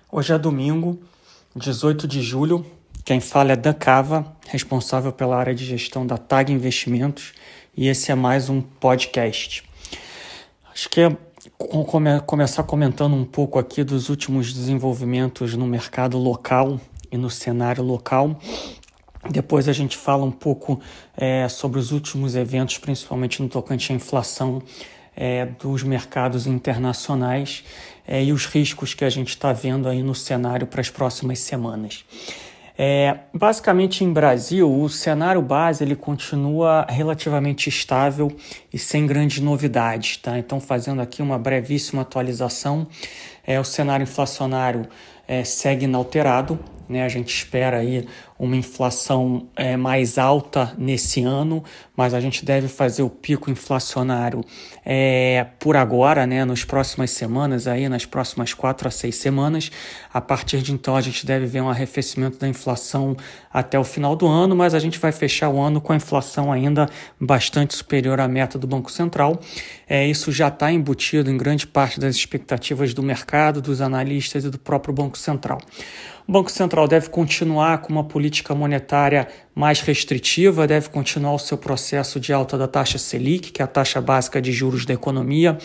Hoje é domingo, 18 de julho. Quem fala é Dan Cava, responsável pela área de gestão da TAG Investimentos, e esse é mais um podcast. Acho que começar comentando um pouco aqui dos últimos desenvolvimentos no mercado local e no cenário local. Depois a gente fala um pouco sobre os últimos eventos, principalmente no tocante à inflação dos mercados internacionais e os riscos que a gente está vendo aí no cenário para as próximas semanas. Basicamente, em Brasil, o cenário base ele continua relativamente estável e sem grandes novidades, tá? Então, fazendo aqui uma brevíssima atualização, o cenário inflacionário segue inalterado, né? A gente espera aí uma inflação mais alta nesse ano, mas a gente deve fazer o pico inflacionário por agora, né? Nas próximas semanas, aí, nas próximas 4 a 6 semanas. A partir de então, a gente deve ver um arrefecimento da inflação até o final do ano, mas a gente vai fechar o ano com a inflação ainda bastante superior à meta do Banco Central. Isso já está embutido em grande parte das expectativas do mercado, dos analistas e do próprio Banco Central. O Banco Central deve continuar com uma política monetária mais restritiva, deve continuar o seu processo de alta da taxa Selic, que é a taxa básica de juros da economia.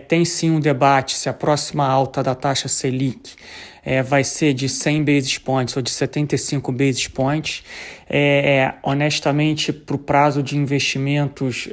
Tem sim um debate se a próxima alta da taxa Selic vai ser de 100 basis points ou de 75 basis points. Honestamente, para o prazo de investimentos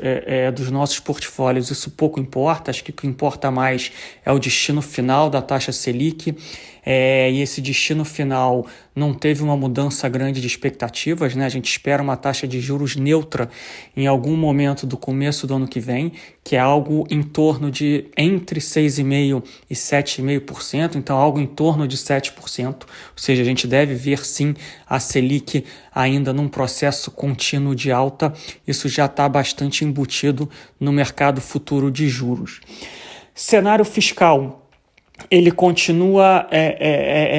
dos nossos portfólios, isso pouco importa. Acho que o que importa mais é o destino final da taxa Selic. E esse destino final não teve uma mudança grande de expectativas, né? A gente espera uma taxa de juros neutra em algum momento do começo do ano que vem, que é algo em torno de entre 6,5% e 7,5%, então algo em torno de 7%, ou seja, a gente deve ver sim a Selic ainda num processo contínuo de alta. Isso já está bastante embutido no mercado futuro de juros. Cenário fiscal. Ele continua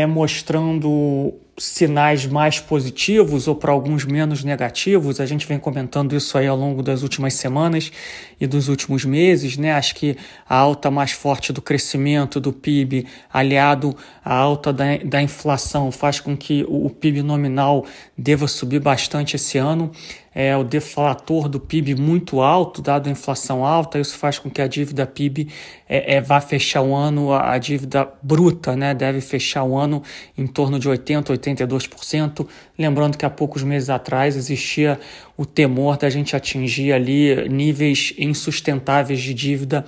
mostrando sinais mais positivos ou para alguns menos negativos. A gente vem comentando isso aí ao longo das últimas semanas e dos últimos meses, né? Acho que a alta mais forte do crescimento do PIB, aliado à alta da inflação, faz com que o PIB nominal deva subir bastante esse ano. O deflator do PIB muito alto, dado a inflação alta, isso faz com que a dívida PIB vá fechar o ano, a dívida bruta, né, deve fechar o ano em torno de 80%, 82%. Lembrando que há poucos meses atrás existia o temor da gente atingir ali níveis insustentáveis de dívida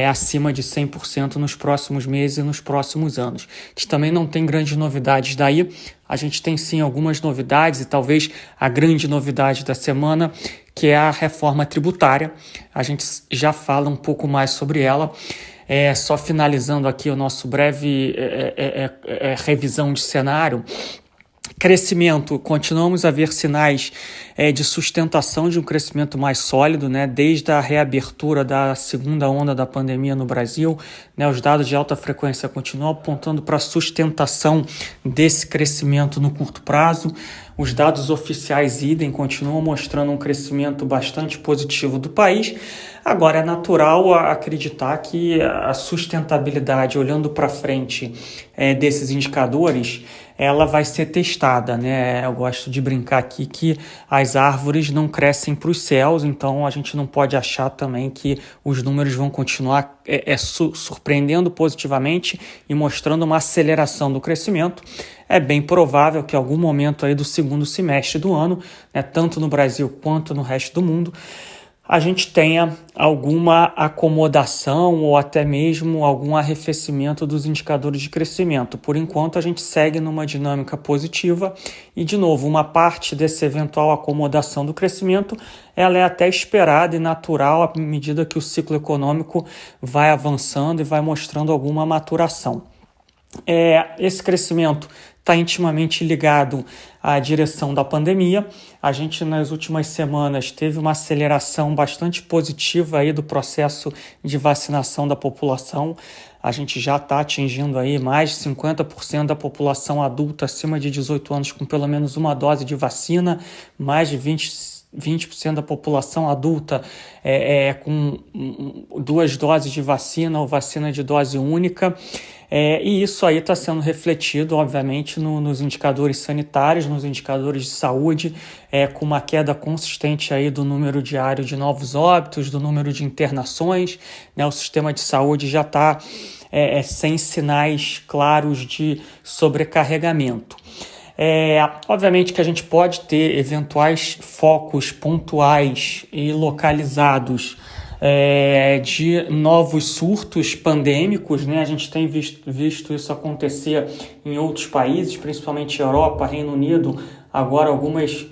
acima de 100% nos próximos meses e nos próximos anos. A gente também não tem grandes novidades daí. A gente tem sim algumas novidades e talvez a grande novidade da semana, que é a reforma tributária. A gente já fala um pouco mais sobre ela. Só finalizando aqui o nosso breve revisão de cenário. Crescimento, continuamos a ver sinais de sustentação de um crescimento mais sólido, né? Desde a reabertura da segunda onda da pandemia no Brasil, né? Os dados de alta frequência continuam apontando para a sustentação desse crescimento no curto prazo. Os dados oficiais idem continuam mostrando um crescimento bastante positivo do país. Agora, é natural acreditar que a sustentabilidade, olhando para frente desses indicadores, ela vai ser testada, né? Eu gosto de brincar aqui que as árvores não crescem para os céus, então a gente não pode achar também que os números vão continuar surpreendendo positivamente e mostrando uma aceleração do crescimento. É bem provável que em algum momento aí do segundo semestre do ano, né, tanto no Brasil quanto no resto do mundo, a gente tenha alguma acomodação ou até mesmo algum arrefecimento dos indicadores de crescimento. Por enquanto, a gente segue numa dinâmica positiva e, de novo, uma parte dessa eventual acomodação do crescimento ela é até esperada e natural à medida que o ciclo econômico vai avançando e vai mostrando alguma maturação. Esse crescimento está intimamente ligado à direção da pandemia. A gente, nas últimas semanas, teve uma aceleração bastante positiva aí do processo de vacinação da população. A gente já está atingindo aí mais de 50% da população adulta acima de 18 anos com pelo menos uma dose de vacina, mais de 20% da população adulta com 2 doses de vacina ou vacina de dose única. E isso aí está sendo refletido, obviamente, nos indicadores sanitários, nos indicadores de saúde, com uma queda consistente aí do número diário de novos óbitos, do número de internações, né? O sistema de saúde já está sem sinais claros de sobrecarregamento. Obviamente que a gente pode ter eventuais focos pontuais e localizados de novos surtos pandêmicos, né? A gente tem visto isso acontecer em outros países, principalmente Europa, Reino Unido, agora algumas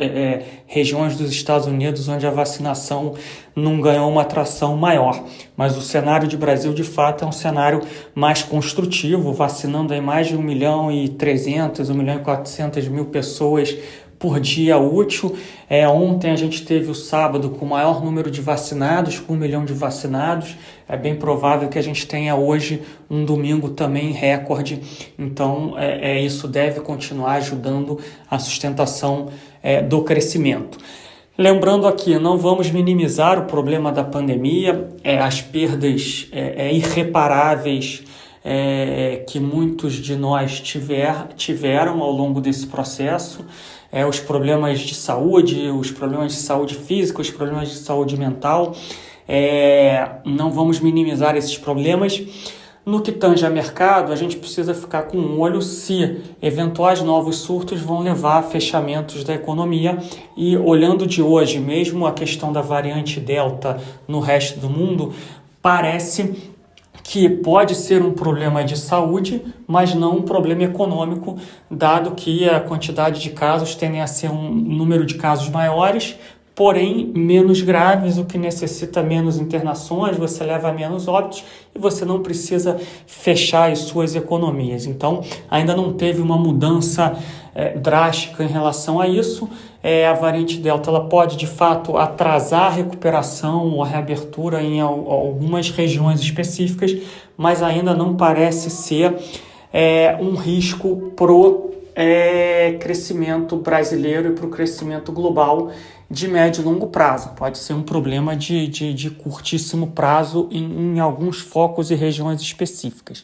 regiões dos Estados Unidos onde a vacinação não ganhou uma atração maior. Mas o cenário de Brasil, de fato, é um cenário mais construtivo, vacinando aí mais de 1.300.000, 1.400.000 pessoas por dia útil. Ontem a gente teve o sábado com o maior número de vacinados, com 1 milhão de vacinados. É bem provável que a gente tenha hoje um domingo também recorde. Então, isso deve continuar ajudando a sustentação do crescimento. Lembrando aqui, não vamos minimizar o problema da pandemia, as perdas irreparáveis que muitos de nós tiveram ao longo desse processo, os problemas de saúde, os problemas de saúde física, os problemas de saúde mental. Não vamos minimizar esses problemas. No que tange a mercado, a gente precisa ficar com um olho se eventuais novos surtos vão levar a fechamentos da economia. E olhando de hoje, mesmo a questão da variante Delta no resto do mundo, parece que pode ser um problema de saúde, mas não um problema econômico, dado que a quantidade de casos tendem a ser um número de casos maiores, porém menos graves, o que necessita menos internações, você leva a menos óbitos e você não precisa fechar as suas economias. Então, ainda não teve uma mudança drástica em relação a isso. A variante Delta ela pode, de fato, atrasar a recuperação ou a reabertura em algumas regiões específicas, mas ainda não parece ser um risco para o crescimento brasileiro e para o crescimento global de médio e longo prazo. Pode ser um problema de curtíssimo prazo em alguns focos e regiões específicas.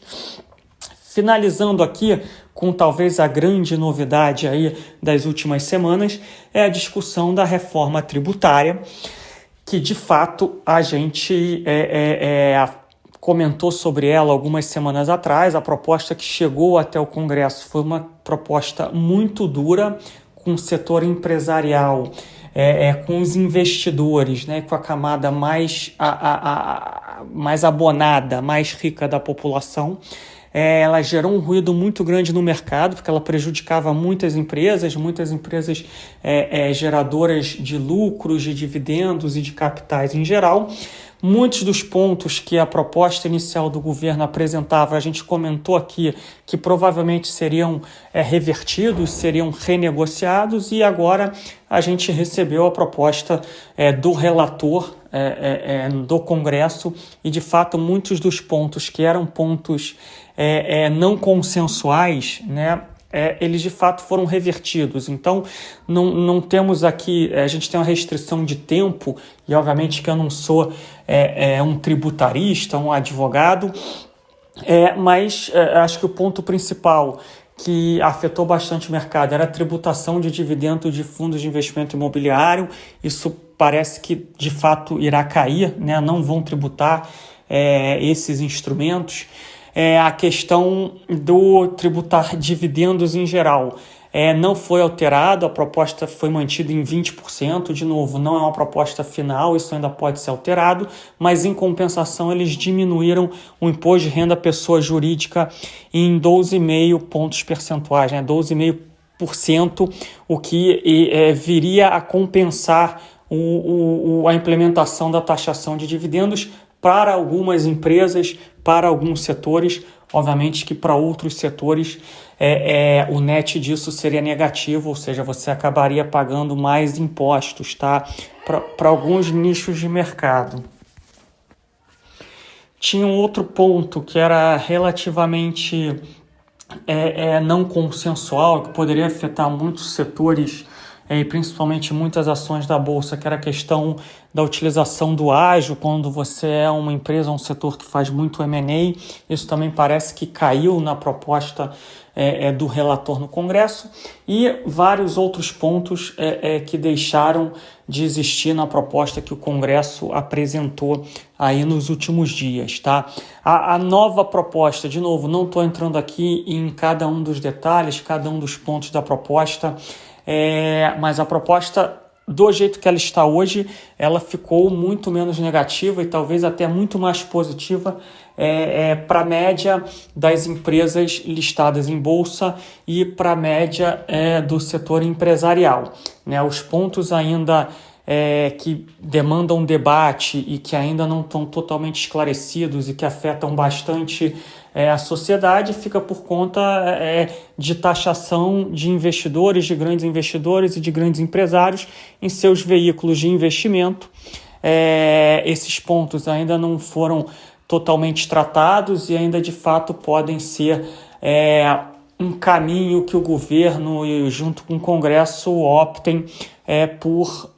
Finalizando aqui com talvez a grande novidade aí das últimas semanas, é a discussão da reforma tributária, que de fato a gente comentou sobre ela algumas semanas atrás. A proposta que chegou até o Congresso foi uma proposta muito dura, com o setor empresarial, com os investidores, né, com a camada mais abonada, mais rica da população. Ela gerou um ruído muito grande no mercado, porque ela prejudicava muitas empresas geradoras de lucros, de dividendos e de capitais em geral. Muitos dos pontos que a proposta inicial do governo apresentava, a gente comentou aqui que provavelmente seriam revertidos, seriam renegociados, e agora a gente recebeu a proposta do relator do Congresso, e de fato muitos dos pontos que eram pontos não consensuais, né, eles de fato foram revertidos. Então não temos aqui, a gente tem uma restrição de tempo, e obviamente que eu não sou um tributarista, um advogado, mas acho que o ponto principal que afetou bastante o mercado era a tributação de dividendos de fundos de investimento imobiliário. Isso parece que de fato irá cair, né? Não vão tributar esses instrumentos. A questão do tributar dividendos em geral não foi alterado, a proposta foi mantida em 20%, de novo, não é uma proposta final, isso ainda pode ser alterado, mas em compensação eles diminuíram o imposto de renda pessoa jurídica em 12,5 pontos percentuais, né? 12,5%, o que viria a compensar a implementação da taxação de dividendos para algumas empresas, para alguns setores. Obviamente que para outros setores o net disso seria negativo, ou seja, você acabaria pagando mais impostos, tá? Para alguns nichos de mercado. Tinha um outro ponto que era relativamente não consensual, que poderia afetar muitos setores e principalmente muitas ações da Bolsa, que era a questão da utilização do ágio, quando você é uma empresa, um setor que faz muito M&A. Isso também parece que caiu na proposta do relator no Congresso, e vários outros pontos que deixaram de existir na proposta que o Congresso apresentou aí nos últimos dias, tá? A nova proposta, de novo, não estou entrando aqui em cada um dos detalhes, cada um dos pontos da proposta, mas a proposta, do jeito que ela está hoje, ela ficou muito menos negativa e talvez até muito mais positiva para a média das empresas listadas em bolsa e para a média do setor empresarial, né? Os pontos ainda que demandam debate e que ainda não estão totalmente esclarecidos e que afetam bastante a sociedade, fica por conta de taxação de investidores, de grandes investidores e de grandes empresários em seus veículos de investimento. Esses pontos ainda não foram totalmente tratados e ainda de fato podem ser um caminho que o governo e junto com o Congresso optem por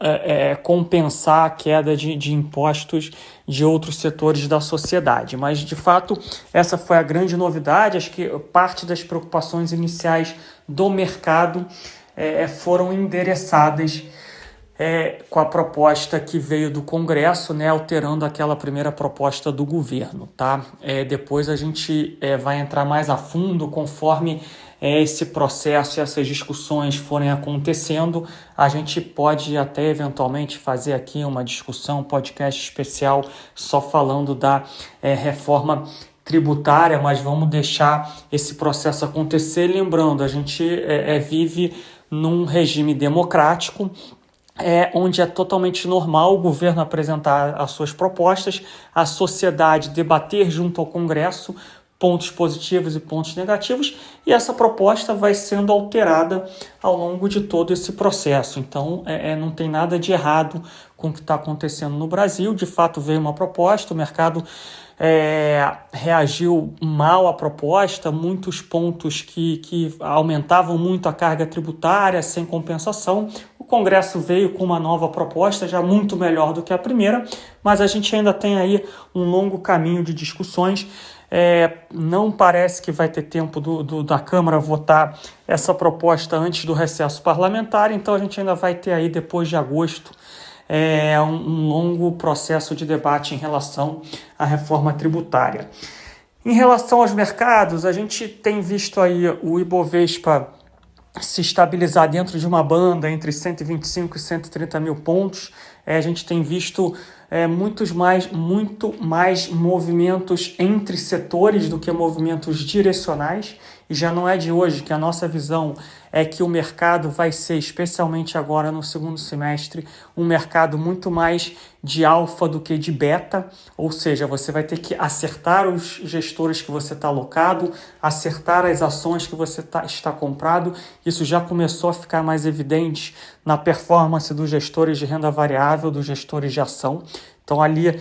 compensar a queda de impostos de outros setores da sociedade. Mas, de fato, essa foi a grande novidade. Acho que parte das preocupações iniciais do mercado foram endereçadas com a proposta que veio do Congresso, né, alterando aquela primeira proposta do governo, tá? Depois a gente vai entrar mais a fundo conforme esse processo e essas discussões forem acontecendo. A gente pode até eventualmente fazer aqui uma discussão, um podcast especial só falando da reforma tributária, mas vamos deixar esse processo acontecer. Lembrando, a gente vive num regime democrático, onde é totalmente normal o governo apresentar as suas propostas, a sociedade debater junto ao Congresso pontos positivos e pontos negativos, e essa proposta vai sendo alterada ao longo de todo esse processo. Então, não tem nada de errado com o que está acontecendo no Brasil. De fato, veio uma proposta, o mercado reagiu mal à proposta, muitos pontos que aumentavam muito a carga tributária sem compensação. O Congresso veio com uma nova proposta, já muito melhor do que a primeira, mas a gente ainda tem aí um longo caminho de discussões. Não parece que vai ter tempo da Câmara votar essa proposta antes do recesso parlamentar, então a gente ainda vai ter aí depois de agosto um longo processo de debate em relação à reforma tributária. Em relação aos mercados, a gente tem visto aí o Ibovespa se estabilizar dentro de uma banda entre 125 e 130 mil pontos. A gente tem visto muito mais movimentos entre setores do que movimentos direcionais, e já não é de hoje que a nossa visão é que o mercado vai ser, especialmente agora no segundo semestre, um mercado muito mais de alfa do que de beta, ou seja, você vai ter que acertar os gestores que você está alocado, acertar as ações que você está comprado. Isso já começou a ficar mais evidente na performance dos gestores de renda variável, dos gestores de ação. Então ali,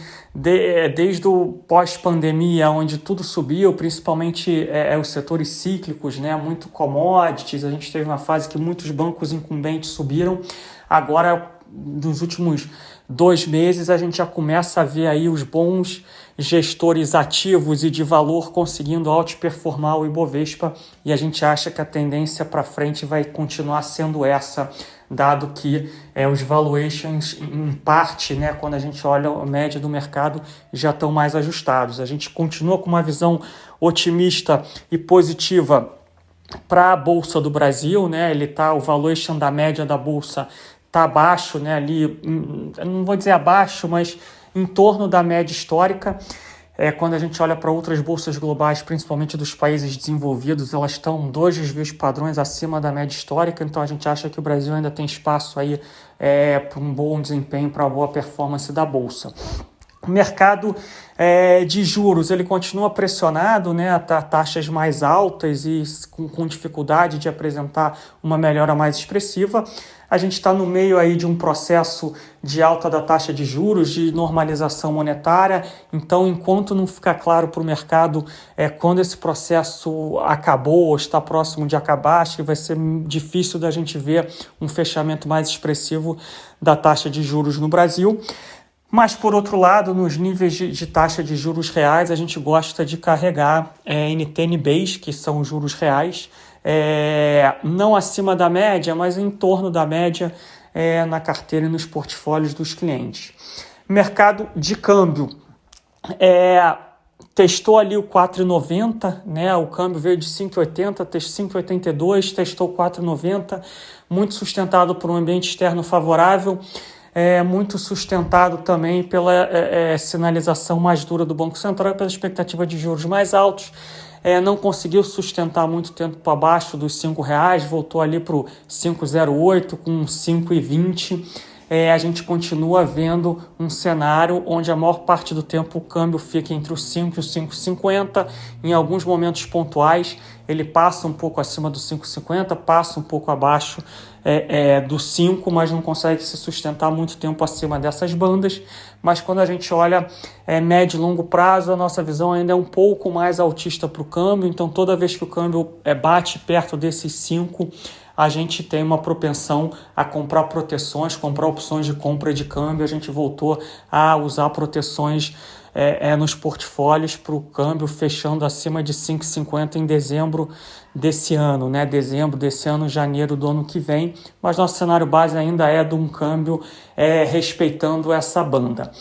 desde o pós-pandemia, onde tudo subiu, principalmente os setores cíclicos, né, muito commodities, a gente teve uma fase que muitos bancos incumbentes subiram. Agora, nos últimos 2 meses, a gente já começa a ver aí os bons gestores ativos e de valor conseguindo outperformar o Ibovespa, e a gente acha que a tendência para frente vai continuar sendo essa, dado que os valuations, em parte, né, quando a gente olha a média do mercado, já estão mais ajustados. A gente continua com uma visão otimista e positiva para a Bolsa do Brasil, né? O valuation da média da Bolsa está abaixo, né, ali, não vou dizer abaixo, mas em torno da média histórica. Quando a gente olha para outras bolsas globais, principalmente dos países desenvolvidos, elas estão 2 desvios padrões acima da média histórica, então a gente acha que o Brasil ainda tem espaço aí para um bom desempenho, para uma boa performance da bolsa. O mercado de juros ele continua pressionado, né, a taxas mais altas e com dificuldade de apresentar uma melhora mais expressiva. A gente está no meio aí de um processo de alta da taxa de juros, de normalização monetária. Então, enquanto não ficar claro para o mercado quando esse processo acabou ou está próximo de acabar, acho que vai ser difícil da gente ver um fechamento mais expressivo da taxa de juros no Brasil. Mas, por outro lado, nos níveis de taxa de juros reais, a gente gosta de carregar NTN-Bs, que são juros reais, não acima da média, mas em torno da média na carteira e nos portfólios dos clientes. Mercado de câmbio. Testou ali o 4,90, né? O câmbio veio de 5,80, 5,82, testou 4,90, muito sustentado por um ambiente externo favorável. Muito sustentado também pela sinalização mais dura do Banco Central e pela expectativa de juros mais altos. Não conseguiu sustentar muito tempo para baixo dos R$5, voltou ali para o 5,08 com 5,20. A gente continua vendo um cenário onde a maior parte do tempo o câmbio fica entre os 5 e os 5,50. Em alguns momentos pontuais ele passa um pouco acima do 5,50, passa um pouco abaixo do 5, mas não consegue se sustentar muito tempo acima dessas bandas. Mas quando a gente olha médio e longo prazo, a nossa visão ainda é um pouco mais altista para o câmbio. Então toda vez que o câmbio bate perto desses 5, a gente tem uma propensão a comprar proteções, comprar opções de compra de câmbio. A gente voltou a usar proteções nos portfólios para o câmbio fechando acima de 5,50 em dezembro desse ano, né? Dezembro desse ano, janeiro do ano que vem. Mas nosso cenário base ainda é de um câmbio respeitando essa banda.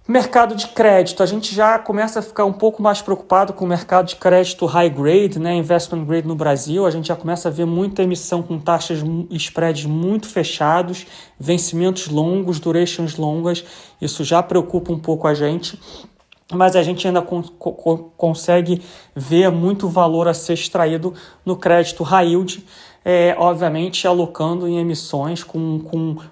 Mercado de crédito, a gente já começa a ficar um pouco mais preocupado com o mercado de crédito high grade, né, investment grade no Brasil. A gente já começa a ver muita emissão com taxas e spreads muito fechados, vencimentos longos, durations longas. Isso já preocupa um pouco a gente, mas a gente ainda consegue ver muito valor a ser extraído no crédito high yield, obviamente alocando em emissões com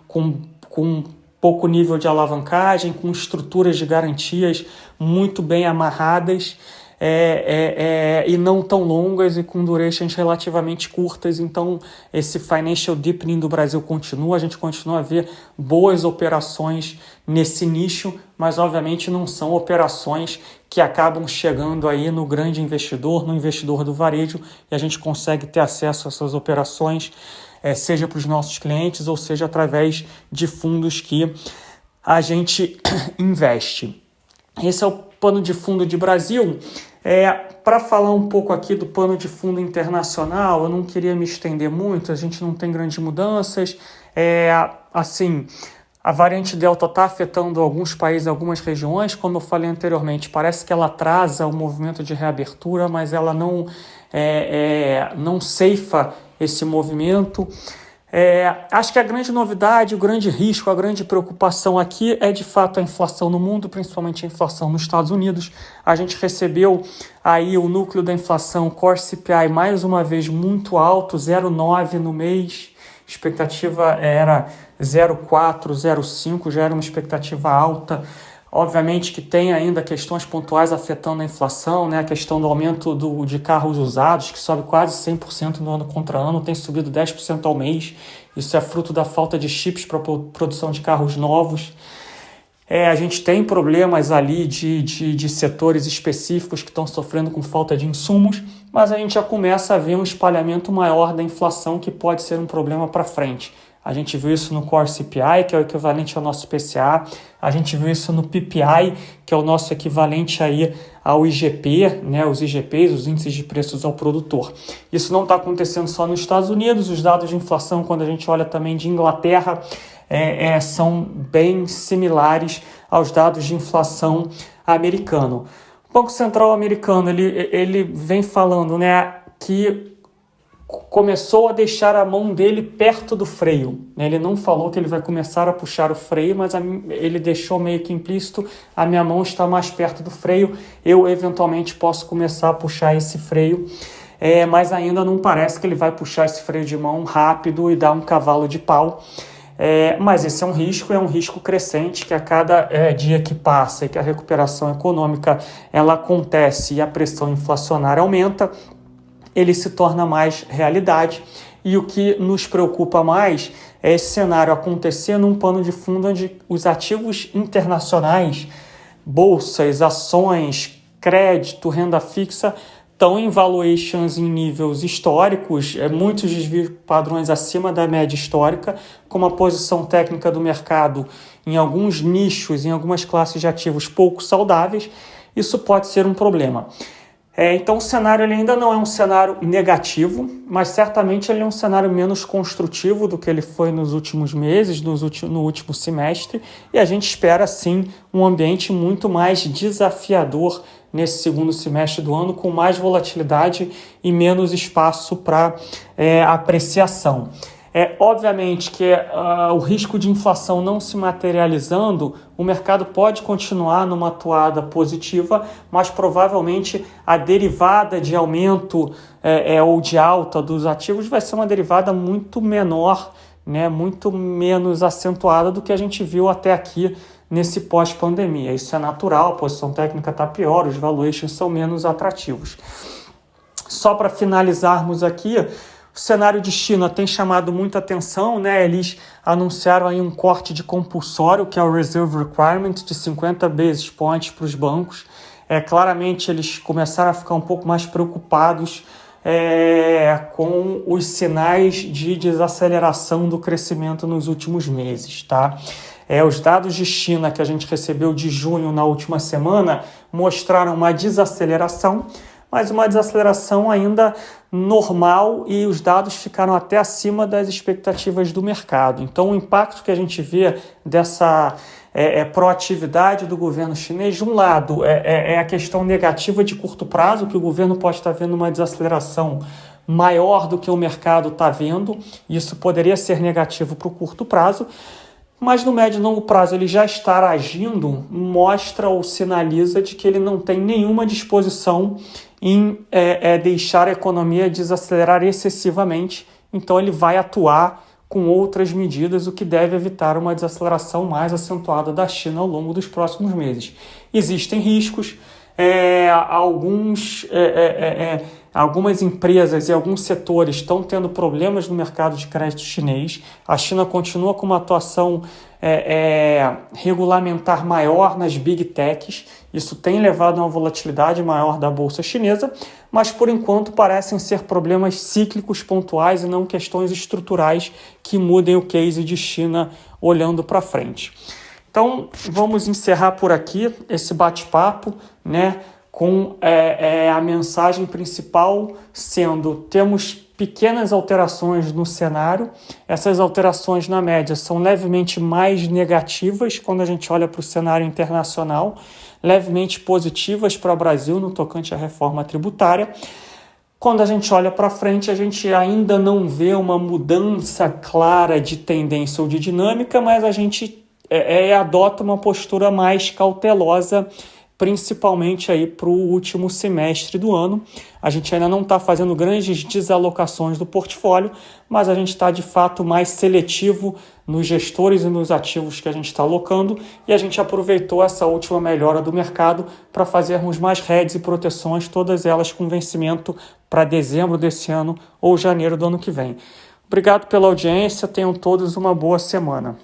pouco nível de alavancagem, com estruturas de garantias muito bem amarradas e não tão longas e com durations relativamente curtas. Então, esse financial deepening do Brasil continua, a gente continua a ver boas operações nesse nicho, mas obviamente não são operações que acabam chegando aí no grande investidor, no investidor do varejo, e a gente consegue ter acesso a essas operações seja para os nossos clientes ou seja através de fundos que a gente investe. Esse é o pano de fundo de Brasil. Para falar um pouco aqui do pano de fundo internacional, eu não queria me estender muito, a gente não tem grandes mudanças. A variante Delta está afetando alguns países, algumas regiões. Como eu falei anteriormente, parece que ela atrasa o movimento de reabertura, mas ela não ceifa esse movimento. Acho que a grande novidade, o grande risco, a grande preocupação aqui é de fato a inflação no mundo, principalmente a inflação nos Estados Unidos. A gente recebeu aí o núcleo da inflação Core CPI mais uma vez muito alto, 0,9 no mês. A expectativa era 0,4, 0,5, já era uma expectativa alta. Obviamente que tem ainda questões pontuais afetando a inflação, né? A questão do aumento de carros usados, que sobe quase 100% no ano contra ano, tem subido 10% ao mês. Isso é fruto da falta de chips para a produção de carros novos. A gente tem problemas ali de setores específicos que estão sofrendo com falta de insumos, mas a gente já começa a ver um espalhamento maior da inflação que pode ser um problema para frente. A gente viu isso no Core CPI, que é o equivalente ao nosso PCA. A gente viu isso no PPI, que é o nosso equivalente aí ao IGP, né, os IGPs, os índices de preços ao produtor. Isso não está acontecendo só nos Estados Unidos. Os dados de inflação, quando a gente olha também de Inglaterra, são bem similares aos dados de inflação americano. O Banco Central americano ele vem falando, né, que começou a deixar a mão dele perto do freio. Ele não falou que ele vai começar a puxar o freio, mas ele deixou meio que implícito: a minha mão está mais perto do freio, eu eventualmente posso começar a puxar esse freio, mas ainda não parece que ele vai puxar esse freio de mão rápido e dar um cavalo de pau. Mas esse é um risco crescente que a cada dia que passa e que a recuperação econômica ela acontece e a pressão inflacionária aumenta, ele se torna mais realidade. E o que nos preocupa mais é esse cenário acontecer num pano de fundo onde os ativos internacionais, bolsas, ações, crédito, renda fixa, estão em valuations em níveis históricos, muitos desvios padrões acima da média histórica, com uma posição técnica do mercado em alguns nichos, em algumas classes de ativos pouco saudáveis. Isso pode ser um problema. Então o cenário ele ainda não é um cenário negativo, mas certamente ele é um cenário menos construtivo do que ele foi nos últimos meses, no último semestre, e a gente espera sim um ambiente muito mais desafiador nesse segundo semestre do ano, com mais volatilidade e menos espaço para apreciação. Obviamente que o risco de inflação não se materializando, o mercado pode continuar numa toada positiva, mas provavelmente a derivada de aumento ou de alta dos ativos vai ser uma derivada muito menor, né, muito menos acentuada do que a gente viu até aqui nesse pós-pandemia. Isso é natural, a posição técnica está pior, os valuations são menos atrativos. Só para finalizarmos aqui, o cenário de China tem chamado muita atenção, né? Eles anunciaram aí um corte de compulsório, que é o Reserve Requirement, de 50 basis points para os bancos. Claramente eles começaram a ficar um pouco mais preocupados com os sinais de desaceleração do crescimento nos últimos meses, tá? Os dados de China que a gente recebeu de junho na última semana mostraram uma desaceleração, mas uma desaceleração ainda normal, e os dados ficaram até acima das expectativas do mercado. Então, o impacto que a gente vê dessa proatividade do governo chinês, de um lado, a questão negativa de curto prazo, que o governo pode estar vendo uma desaceleração maior do que o mercado está vendo. Isso poderia ser negativo para o curto prazo, mas no médio e longo prazo ele já estar agindo mostra ou sinaliza de que ele não tem nenhuma disposição em deixar a economia desacelerar excessivamente. Então ele vai atuar com outras medidas, o que deve evitar uma desaceleração mais acentuada da China ao longo dos próximos meses. Existem riscos, algumas empresas e alguns setores estão tendo problemas no mercado de crédito chinês. A China continua com uma atuação regulamentar maior nas big techs. Isso tem levado a uma volatilidade maior da bolsa chinesa, mas por enquanto parecem ser problemas cíclicos pontuais e não questões estruturais que mudem o case de China olhando para frente. Então vamos encerrar por aqui esse bate-papo, né? Com a mensagem principal sendo: temos pequenas alterações no cenário. Essas alterações, na média, são levemente mais negativas quando a gente olha para o cenário internacional, levemente positivas para o Brasil no tocante à reforma tributária. Quando a gente olha para frente, a gente ainda não vê uma mudança clara de tendência ou de dinâmica, mas a gente adota uma postura mais cautelosa, principalmente aí para o último semestre do ano. A gente ainda não está fazendo grandes desalocações do portfólio, mas a gente está de fato mais seletivo nos gestores e nos ativos que a gente está alocando, e a gente aproveitou essa última melhora do mercado para fazermos mais hedges e proteções, todas elas com vencimento para dezembro desse ano ou janeiro do ano que vem. Obrigado pela audiência, tenham todos uma boa semana.